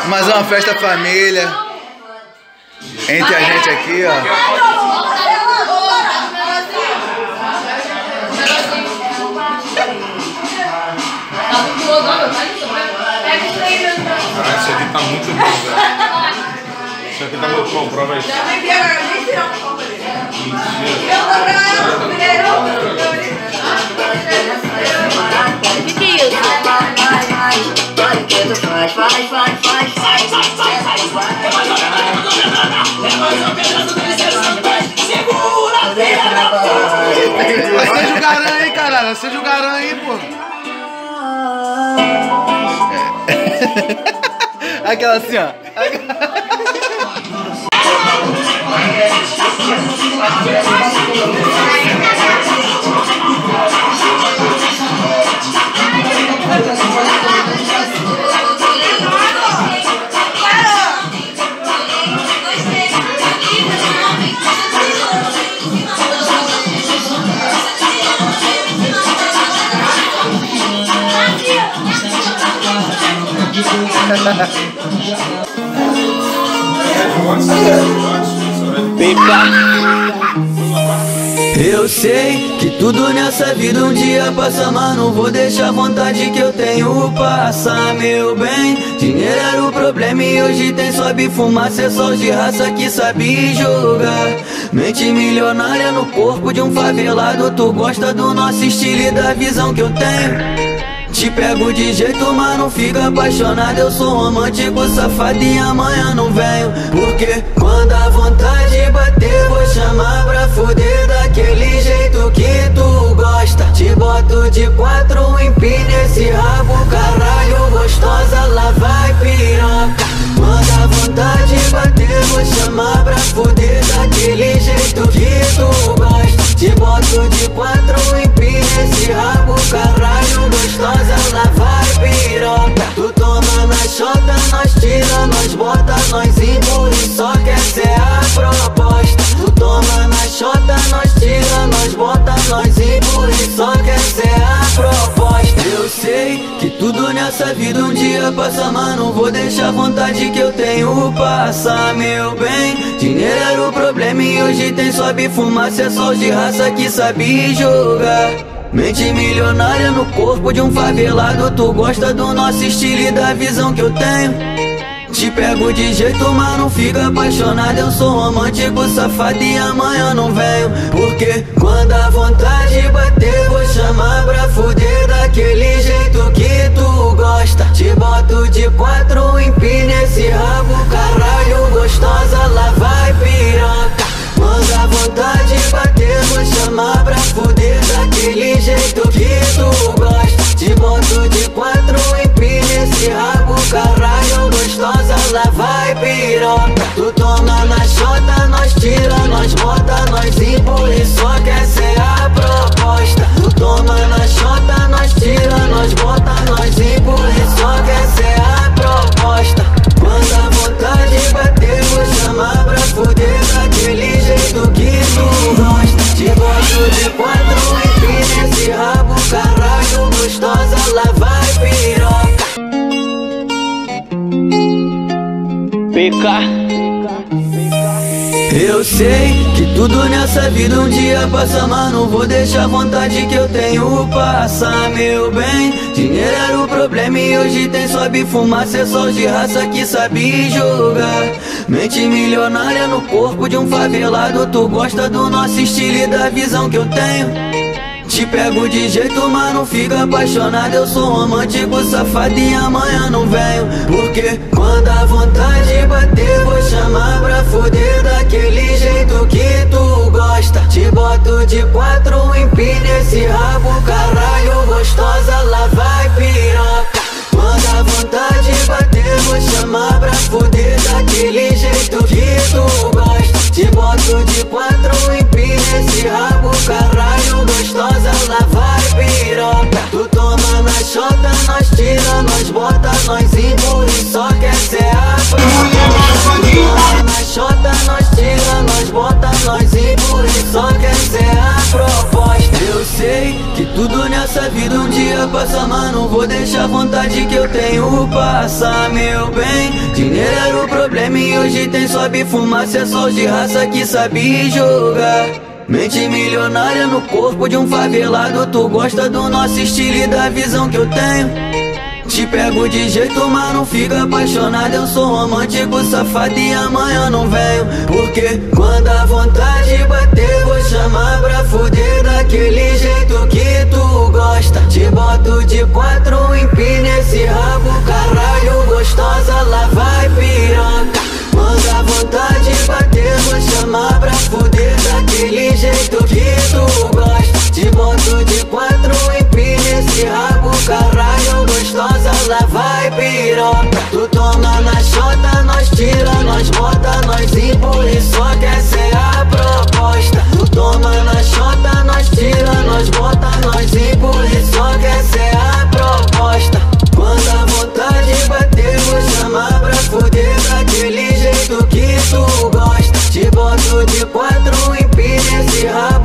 Mais uma festa família entre a gente aqui, ó. Isso aqui tá muito bom, velho. Isso aqui tá muito bom, prova aí. O que é isso? Seja o garanhão aí, caralho. Seja o garanhão aí, pô. Aquela assim, ó. Eu sei que tudo nessa vida um dia passa, mas não vou deixar a vontade que eu tenho passar, meu bem. Dinheiro era o problema e hoje tem sobe fumaça, é só de raça que sabe jogar. Mente milionária no corpo de um favelado, tu gosta do nosso estilo e da visão que eu tenho. Te pego de jeito, mas não fica apaixonado. Eu sou romântico, safado e amanhã não venho. Porque quando a vontade bater, vou chamar pra fuder daquele jeito que tu gosta. Te boto de quatro, empina esse rabo, caralho, gostosa, lá vai piroca. Quando a vontade bater, vou chamar pra fuder daquele jeito que tu gosta. Te boto de quatro, empina esse rabo, caralho, gostosa, lá vai piroca. Tu toma na chota, nós tira, nós bota, nós empurra e só quer ser a proposta. Tu toma na chota, nós tira, nós bota, nós empurra e só quer ser a proposta. Eu sei que tudo nessa vida um dia passa, mas não vou deixar a vontade que eu tenho passar, meu bem. Dinheiro era o problema e hoje tem sobe fumaça, é só de raça que sabe jogar. Mente milionária no corpo de um favelado, tu gosta do nosso estilo e da visão que eu tenho. Te pego de jeito, mas não fica apaixonado. Eu sou romântico, safado e amanhã não venho. Porque quando a vontade bater, vou chamar pra fuder daquele jeito que tu gosta. Te boto de quatro, empina esse rabo, caralho, gostosa, lá vai piroca. Quando a vontade bater, vou chamar pra fuder daquele jeito que tu gosta. Te boto de quatro, empina esse rabo, caralho, gostosa, lá vai piroca. Tu toma na chota, nós tira, nós bota, nós empurra e só quer ser a proposta. Tu toma na chota, nós tira, nós bota, nós empurra e só quer ser a proposta. Quando a vontade bater, vou chamar pra fuder daquele jeito que tu gosta. Te boto de quatro, empina esse rabo, caralho, gostosa, lá vai piroca. PK. Eu sei que tudo nessa vida um dia passa, mas não vou deixar a vontade que eu tenho passar, meu bem. Dinheiro era o problema e hoje tem sobe fumaça, é só de raça que sabe jogar. Mente milionária no corpo de um favelado, tu gosta do nosso estilo e da visão que eu tenho. Te pego de jeito, mas não fica apaixonado. Eu sou romântico, safado e amanhã não venho. Porque quando a vontade bater, vou chamar pra fuder daquele jeito que tu gosta. Te boto de quatro, empina esse rabo, caralho, gostosa, lá vai piroca. Quando a vontade bater, vou chamar pra fuder daquele jeito que tu gosta. Te boto de quatro, empina esse rabo, caralho, gostosa, lá vai piroca. Tu toma na chota, nós tira, nós bota, nós empurra e só quer ser a proposta. Tu toma na chota, nós tira, nós bota, nós empurra e só quer ser a proposta. Eu sei que tudo nessa vida um dia passa, mas não vou deixar a vontade que eu tenho passar, meu bem. Dinheiro era o problema e hoje tem sobe fumaça, é só os de raça que sabe jogar. Mente milionária no corpo de um favelado, tu gosta do nosso estilo e da visão que eu tenho. Te pego de jeito, mas não fica apaixonado. Eu sou romântico, safado e amanhã não venho. Porque quando a vontade bater, vou chamar pra fuder daquele jeito que tu gosta. Te boto de quatro, empina esse rabo, caralho, gostosa, lá vai piroca. Quando a vontade bater, vou chamar pra fuder daquele jeito que tu gosta. Te boto de quatro, empina esse rabo, caralho, gostosa, lá vai piroca. Tu toma na chota, nós tira, nós bota, nós empurra, só que essa é a proposta. Tu toma na chota, nós tira, nós bota, nós empurra, só que essa é a proposta. Quando a vontade bater, vou chamar pra fuder daquele jeito que tu gosta. Te boto de quatro, empina esse rabo,